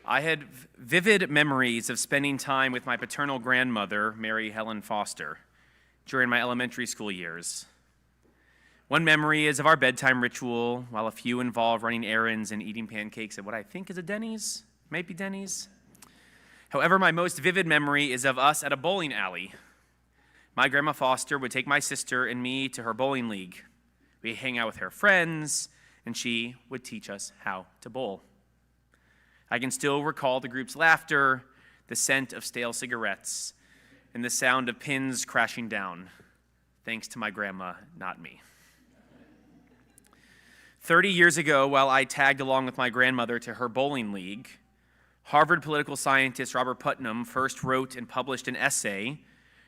I had vivid memories of spending time with my paternal grandmother, Mary Helen Foster, during my elementary school years. One memory is of our bedtime ritual, while a few involve running errands and eating pancakes at what I think is a Denny's, might be Denny's. However, my most vivid memory is of us at a bowling alley. My grandma Foster would take my sister and me to her bowling league. We'd hang out with her friends, and she would teach us how to bowl. I can still recall the group's laughter, the scent of stale cigarettes, and the sound of pins crashing down, thanks to my grandma, not me. 30 years ago, while I tagged along with my grandmother to her bowling league, Harvard political scientist Robert Putnam first wrote and published an essay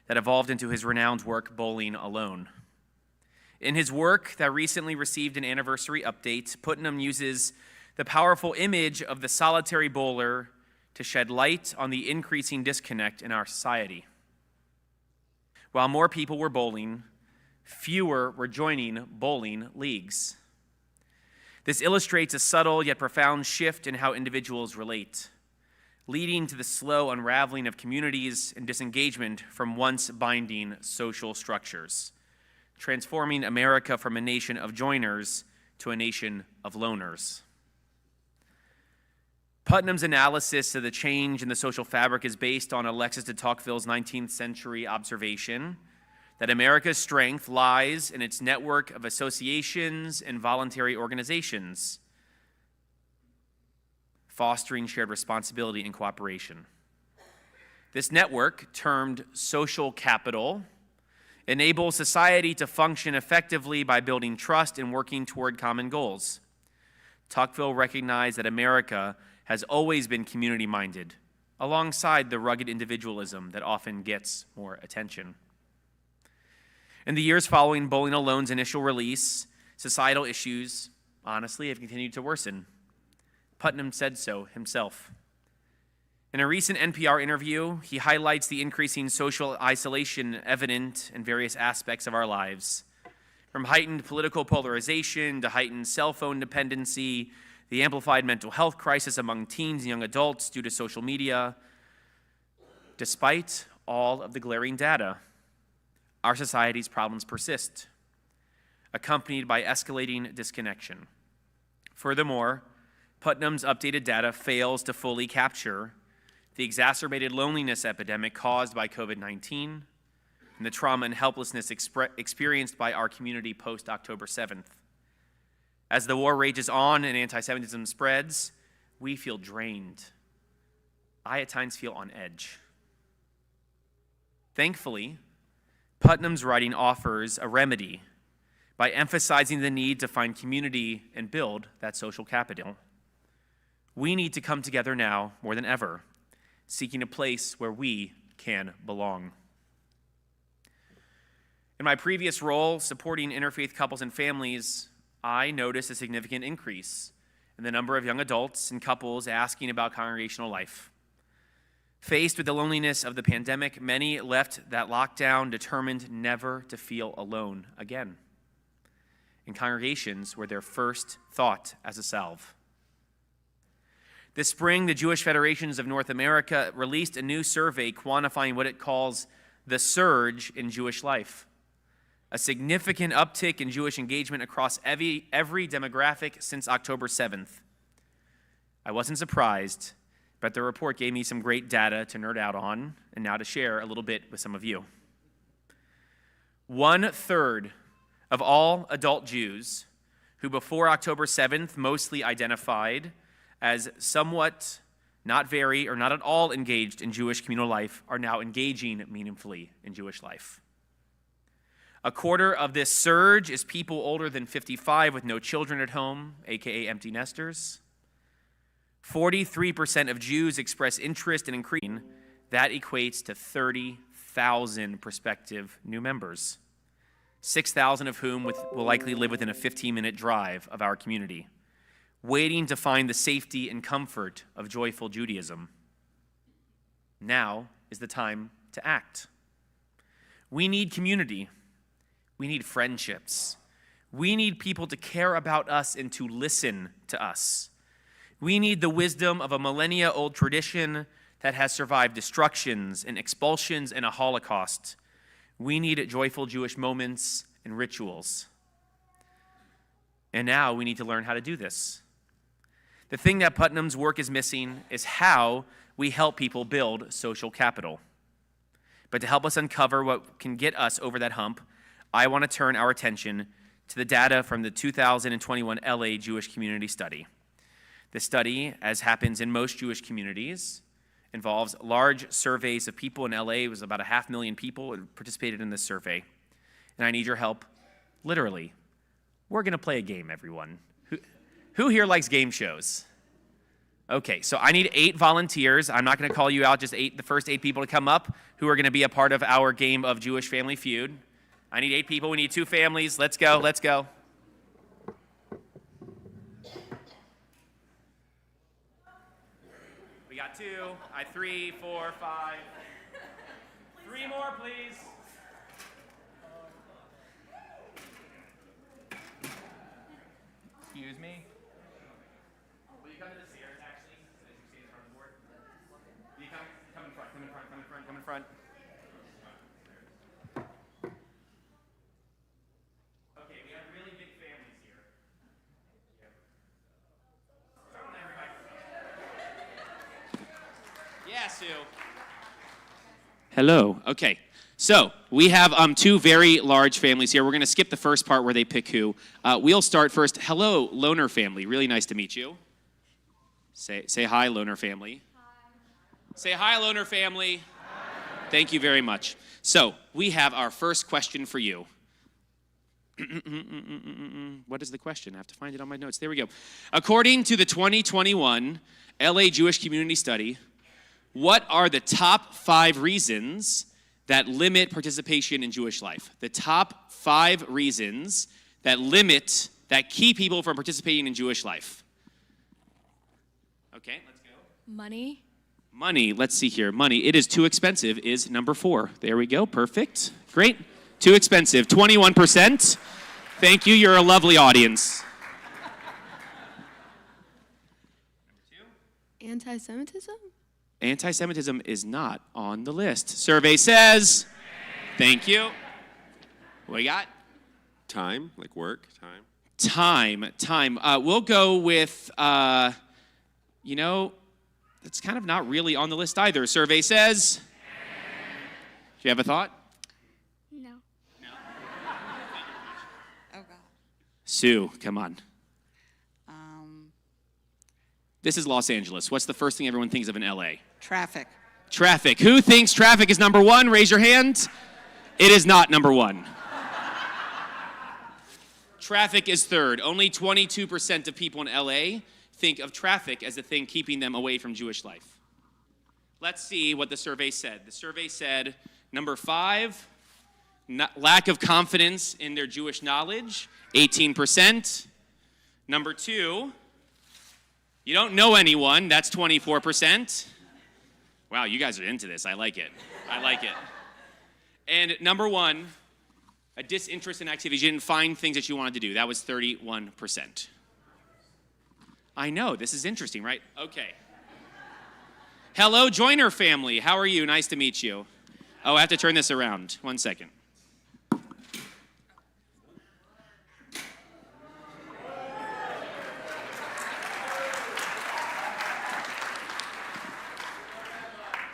that evolved into his renowned work, Bowling Alone. In his work that recently received an anniversary update, Putnam uses the powerful image of the solitary bowler to shed light on the increasing disconnect in our society. While more people were bowling, fewer were joining bowling leagues. This illustrates a subtle yet profound shift in how individuals relate, leading to the slow unraveling of communities and disengagement from once binding social structures, transforming America from a nation of joiners to a nation of loners. Putnam's analysis of the change in the social fabric is based on Alexis de Tocqueville's 19th century observation that America's strength lies in its network of associations and voluntary organizations, fostering shared responsibility and cooperation. This network, termed social capital, enables society to function effectively by building trust and working toward common goals. Tocqueville recognized that America has always been community-minded, alongside the rugged individualism that often gets more attention. In the years following Bowling Alone's initial release, societal issues, honestly, have continued to worsen. Putnam said so himself. In a recent NPR interview, he highlights the increasing social isolation evident in various aspects of our lives, from heightened political polarization to heightened cell phone dependency, the amplified mental health crisis among teens and young adults due to social media. Despite all of the glaring data, our society's problems persist, accompanied by escalating disconnection. Furthermore, Putnam's updated data fails to fully capture the exacerbated loneliness epidemic caused by COVID-19 and the trauma and helplessness experienced by our community post-October 7th. As the war rages on and anti-Semitism spreads, we feel drained. I at times feel on edge. Thankfully, Putnam's writing offers a remedy by emphasizing the need to find community and build that social capital. We need to come together now more than ever, seeking a place where we can belong. In my previous role supporting interfaith couples and families, I noticed a significant increase in the number of young adults and couples asking about congregational life. Faced with the loneliness of the pandemic, many left that lockdown determined never to feel alone again. And congregations were their first thought as a salve. This spring, the Jewish Federations of North America released a new survey quantifying what it calls the surge in Jewish life, a significant uptick in Jewish engagement across every demographic since October 7th. I wasn't surprised, but the report gave me some great data to nerd out on, and now to share a little bit with some of you. 1/3 of all adult Jews who before October 7th mostly identified as somewhat, not very, or not at all engaged in Jewish communal life are now engaging meaningfully in Jewish life. 1/4 of this surge is people older than 55 with no children at home, aka empty nesters. 43% of Jews express interest in increasing. That equates to 30,000 prospective new members, 6,000 of whom will likely live within a 15-minute drive of our community, waiting to find the safety and comfort of joyful Judaism. Now is the time to act. We need community. We need friendships. We need people to care about us and to listen to us. We need the wisdom of a millennia-old tradition that has survived destructions and expulsions and a Holocaust. We need joyful Jewish moments and rituals. And now we need to learn how to do this. The thing that Putnam's work is missing is how we help people build social capital. But to help us uncover what can get us over that hump, I want to turn our attention to the data from the 2021 LA Jewish Community Study. This study, as happens in most Jewish communities, involves large surveys of people in LA. It was about 500,000 people who participated in this survey. And I need your help, literally. We're going to play a game, everyone. Who here likes game shows? Okay, so I need 8 volunteers. I'm not going to call you out, just the first 8 people to come up who are going to be a part of our game of Jewish Family Feud. I need 8 people. We need 2 families. Let's go. Let's go. We got 2. 3, 4, 5. 3 more, please. Excuse me. Will you come to the stairs, actually, as you stand in front of the board? Will you come in front, come in front, come in front, come in front. Okay, we have really big families here. Come on, everybody. Yeah, Sue. Hello. Okay. So we have 2 very large families here. We're going to skip the first part where they pick who. We'll start first. Hello, Loner family. Really nice to meet you. Say hi, Loner family. Hi. Say hi, Loner family. Hi. Thank you very much. So we have our first question for you. What is the question? I have to find it on my notes. There we go. According to the 2021 LA Jewish Community Study, what are the top 5 reasons that limit participation in Jewish life? The top 5 reasons that keep people from participating in Jewish life. Okay, let's go. Money. Money, let's see here. Money, it is too expensive is number 4. There we go, perfect. Great. Too expensive, 21%. Thank you, you're a lovely audience. Number 2. Anti-Semitism? Anti-Semitism is not on the list. Survey says, thank you. What do you got? Time, like work, time. Time. We'll go with, that's kind of not really on the list either. Survey says, do you have a thought? No. Oh, God. Sue, come on. This is Los Angeles. What's the first thing everyone thinks of in LA? Traffic. Traffic. Who thinks traffic is number 1? Raise your hand. It is not number 1. Traffic is 3rd. Only 22% of people in LA think of traffic as the thing keeping them away from Jewish life. Let's see what the survey said. The survey said, number 5, lack of confidence in their Jewish knowledge, 18%. Number 2, you don't know anyone, that's 24%. Wow, you guys are into this. I like it. And number 1, a disinterest in activities. You didn't find things that you wanted to do. That was 31%. I know, this is interesting, right? Okay. Hello, Joiner family. How are you? Nice to meet you. Oh, I have to turn this around. 1 second.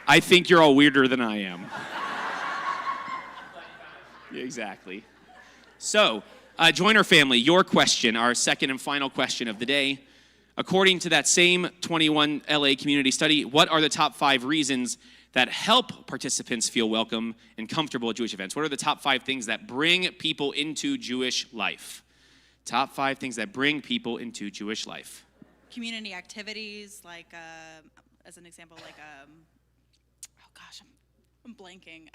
I think you're all weirder than I am. Exactly. So, Joiner family, your question, our second and final question of the day. According to that same 21 LA community study, what are the top 5 reasons that help participants feel welcome and comfortable at Jewish events? What are the top 5 things that bring people into Jewish life? Top 5 things that bring people into Jewish life. Community activities, like, as an example, like, I'm blanking.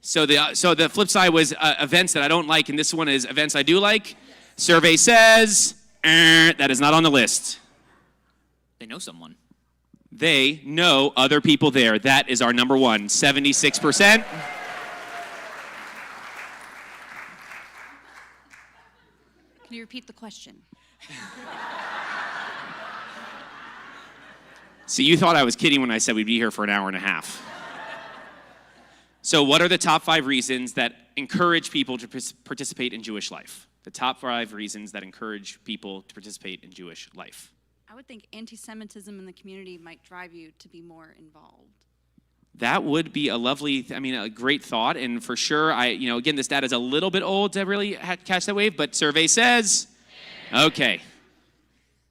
So the flip side was events that I don't like, and this one is events I do like. Survey says that is not on the list. They know someone. They know other people there. That is our number 1, 76%. Can Can you repeat the question? So you thought I was kidding when I said we'd be here for an hour and a half. So what are the top 5 reasons that encourage people to participate in Jewish life? The top 5 reasons that encourage people to participate in Jewish life. I would think anti-Semitism in the community might drive you to be more involved. That would be a great thought. And for sure, again, this data is a little bit old to really catch that wave, but survey says, okay.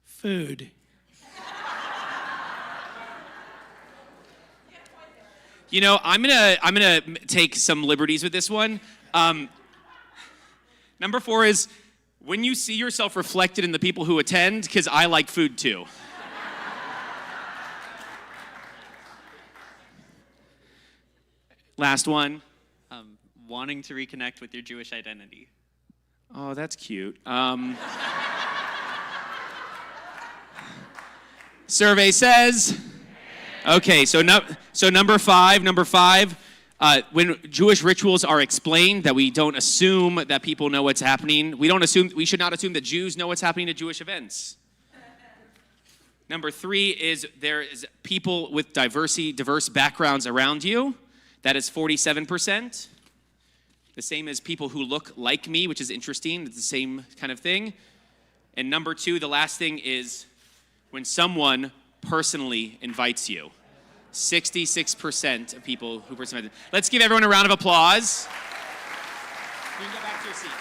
Food. I'm gonna take some liberties with this one. Number 4 is when you see yourself reflected in the people who attend, because I like food too. Last one. Wanting to reconnect with your Jewish identity. Oh, that's cute. Survey says. Okay, so number five. When Jewish rituals are explained, that we don't assume that people know what's happening. We should not assume that Jews know what's happening at Jewish events. Number 3 is there is people with diverse backgrounds around you. That is 47%. The same as people who look like me, which is interesting. It's the same kind of thing. And number 2, the last thing is when someone personally invites you. 66% of people who personally. Let's give everyone a round of applause. You can go back to your seats.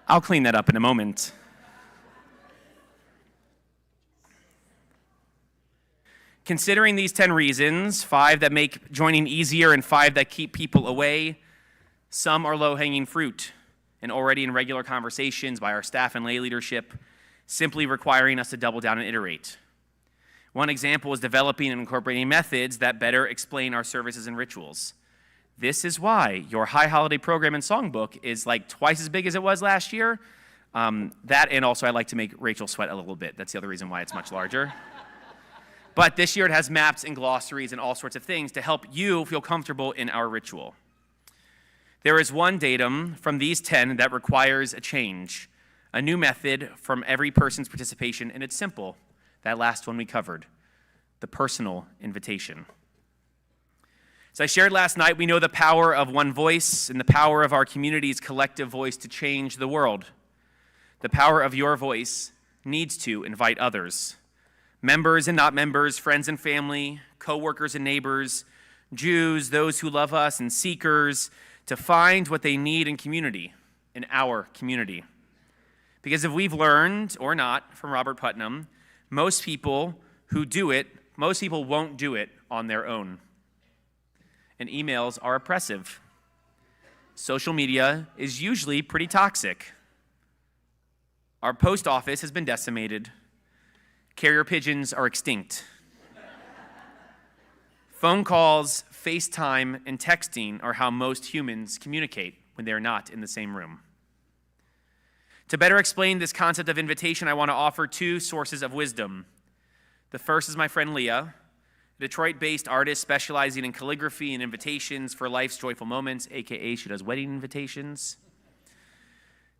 I'll clean that up in a moment. Considering these 10 reasons, 5 that make joining easier and 5 that keep people away, some are low-hanging fruit and already in regular conversations by our staff and lay leadership, simply requiring us to double down and iterate. One example is developing and incorporating methods that better explain our services and rituals. This is why your High Holiday program and songbook is like twice as big as it was last year. That, and also I like to make Rachel sweat a little bit. That's the other reason why it's much larger. But this year it has maps and glossaries and all sorts of things to help you feel comfortable in our ritual. There is one datum from these 10 that requires a change, a new method from every person's participation, and it's simple. That last one we covered, the personal invitation. As I shared last night, we know the power of one voice and the power of our community's collective voice to change the world. The power of your voice needs to invite others. Members and not members, friends and family, co-workers and neighbors, Jews, those who love us, and seekers, to find what they need in community, in our community. Because if we've learned, or not, from Robert Putnam, most people won't do it on their own. And emails are oppressive. Social media is usually pretty toxic. Our post office has been decimated. Carrier pigeons are extinct. Phone calls, FaceTime, and texting are how most humans communicate when they're not in the same room. To better explain this concept of invitation, I want to offer 2 sources of wisdom. The first is my friend Leah, a Detroit-based artist specializing in calligraphy and invitations for life's joyful moments, aka she does wedding invitations.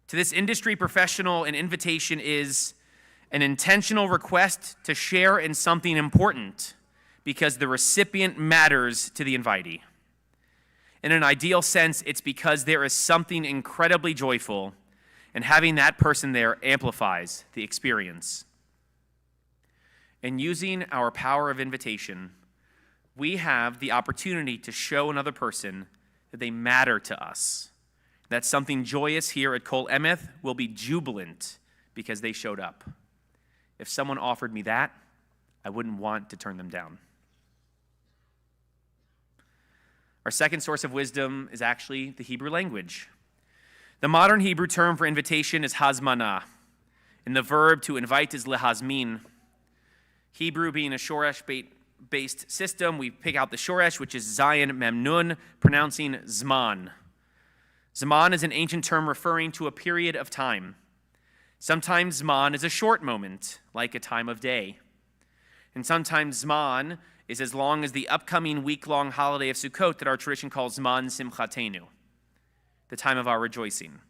To this industry professional, an invitation is an intentional request to share in something important because the recipient matters to the invitee. In an ideal sense, it's because there is something incredibly joyful, and having that person there amplifies the experience. In using our power of invitation, we have the opportunity to show another person that they matter to us, that something joyous here at Kol Emeth will be jubilant because they showed up. If someone offered me that, I wouldn't want to turn them down. Our second source of wisdom is actually the Hebrew language. The modern Hebrew term for invitation is hazmanah, and the verb to invite is lehazmin. Hebrew being a shoresh-based system, we pick out the shoresh, which is zayin mem nun, pronouncing zman. Zaman is an ancient term referring to a period of time. Sometimes Zman is a short moment, like a time of day. And sometimes Zman is as long as the upcoming week-long holiday of Sukkot that our tradition calls Zman Simchatenu, the time of our rejoicing.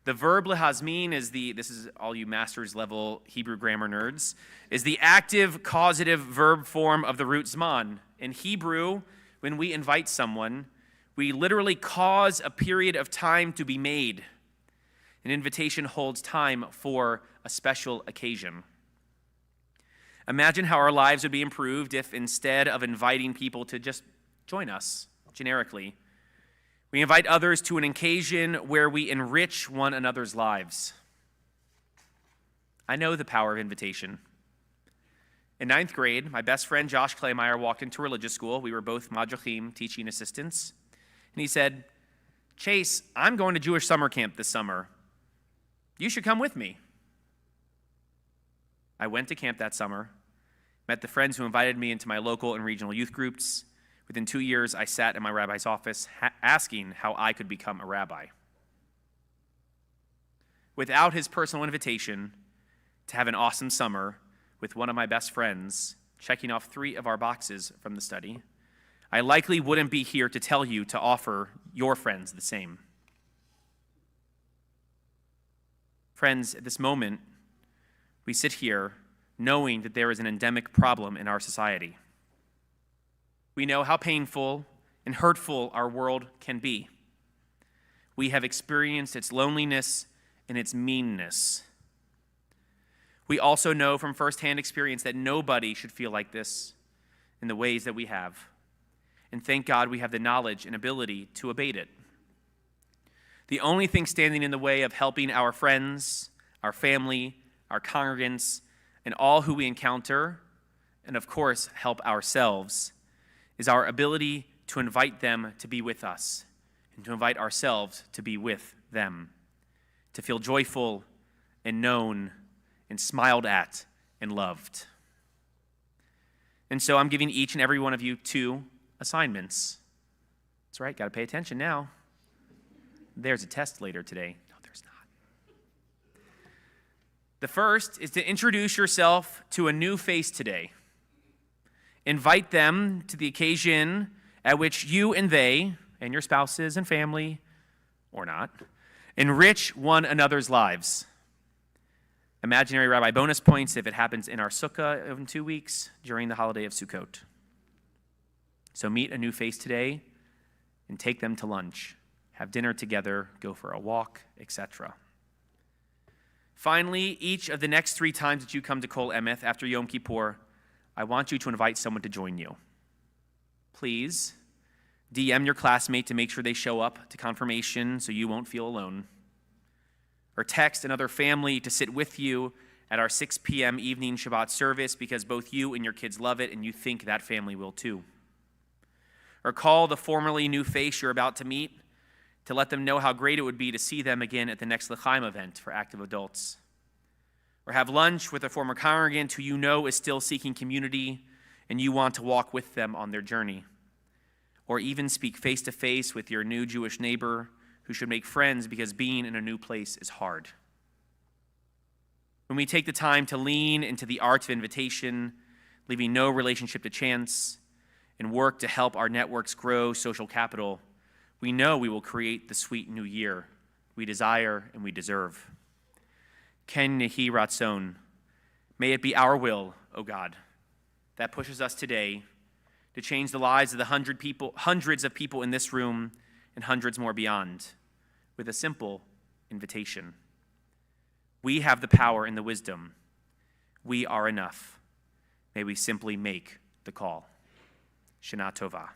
The verb lehazmin this is all you master's level Hebrew grammar nerds, is the active causative verb form of the root Zman. In Hebrew, when we invite someone, we literally cause a period of time to be made. An invitation holds time for a special occasion. Imagine how our lives would be improved if instead of inviting people to just join us generically, we invite others to an occasion where we enrich one another's lives. I know the power of invitation. In 9th grade, my best friend Josh Claymeyer walked into religious school. We were both madrachim, teaching assistants. And he said, "Chase, I'm going to Jewish summer camp this summer. You should come with me." I went to camp that summer, met the friends who invited me into my local and regional youth groups. Within 2 years, I sat in my rabbi's office asking how I could become a rabbi. Without his personal invitation to have an awesome summer with one of my best friends, checking off 3 of our boxes from the study, I likely wouldn't be here to tell you to offer your friends the same. Friends, at this moment, we sit here knowing that there is an endemic problem in our society. We know how painful and hurtful our world can be. We have experienced its loneliness and its meanness. We also know from firsthand experience that nobody should feel like this in the ways that we have. And thank God we have the knowledge and ability to abate it. The only thing standing in the way of helping our friends, our family, our congregants, and all who we encounter, and of course help ourselves, is our ability to invite them to be with us and to invite ourselves to be with them, to feel joyful and known and smiled at and loved. And so I'm giving each and every one of you 2 assignments. That's right, got to pay attention now. There's a test later today. No, there's not. The first is to introduce yourself to a new face today. Invite them to the occasion at which you and they, and your spouses and family, or not, enrich one another's lives. Imaginary rabbi bonus points if it happens in our sukkah in 2 weeks during the holiday of Sukkot. So meet a new face today and take them to lunch. Have dinner together, go for a walk, etc. Finally, each of the next 3 times that you come to Kol Emeth after Yom Kippur, I want you to invite someone to join you. Please DM your classmate to make sure they show up to confirmation so you won't feel alone. Or text another family to sit with you at our 6 p.m. evening Shabbat service because both you and your kids love it and you think that family will too. Or call the formerly new face you're about to meet to let them know how great it would be to see them again at the next L'chaim event for active adults. Or have lunch with a former congregant who you know is still seeking community and you want to walk with them on their journey. Or even speak face-to-face with your new Jewish neighbor who should make friends because being in a new place is hard. When we take the time to lean into the art of invitation, leaving no relationship to chance, and work to help our networks grow social capital, we know we will create the sweet new year we desire and we deserve. Ken Nehi Ratzon, may it be our will, O God, that pushes us today to change the lives of the hundreds of people in this room and hundreds more beyond, with a simple invitation. We have the power and the wisdom. We are enough. May we simply make the call. Shana Tova.